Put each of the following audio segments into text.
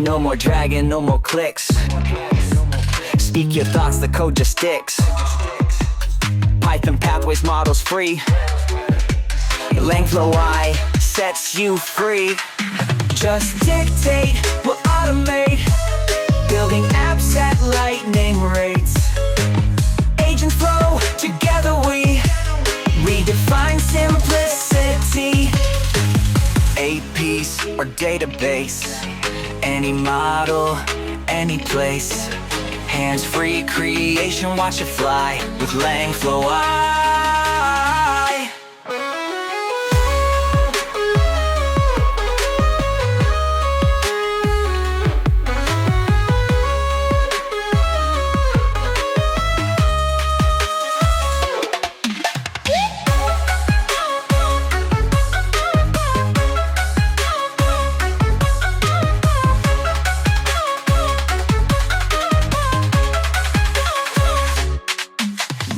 No more dragging, no more clicks. Speak your thoughts, the code just sticks. Python pathways, models free. LangflowAI sets you free. Just dictate, we'll automate. Building apps at lightning rates. Agents flow, together we redefine simplicity. A piece or database, any model, any place. Hands-free creation, watch it fly with LangflowAI.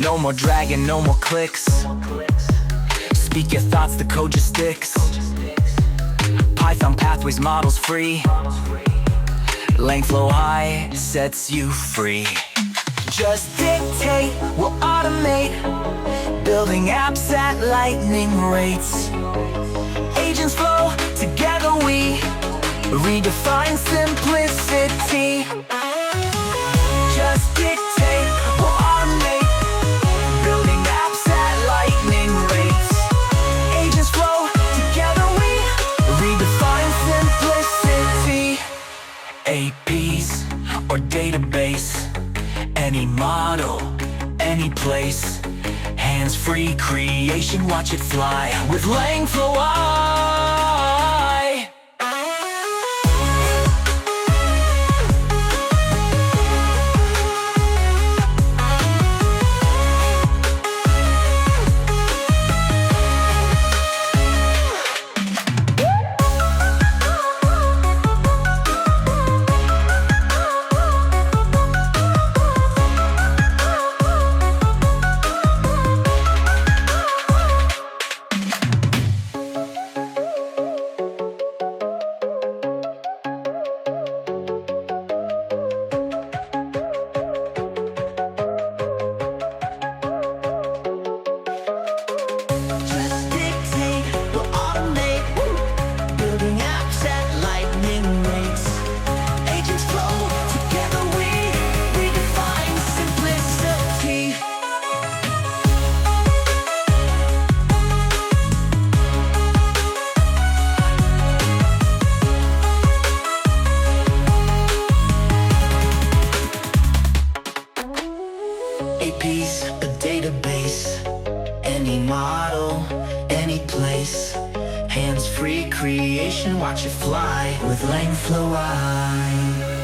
No more dragging, no more clicks. Speak your thoughts, the code just sticks. Python pathways, models free. LangflowAI sets you free. Just dictate, we'll automate. Building apps at lightning rates. Agents flow, together we redefine simplicity. Just dictate, we'll automate. Building apps at lightning rates. Agents flow, together we redefine simplicity. APs or database, any model, any place. Hands-free creation, watch it fly with LangflowAI. APs, a database, any model, any place. Hands-free creation, watch it fly with LangflowAI.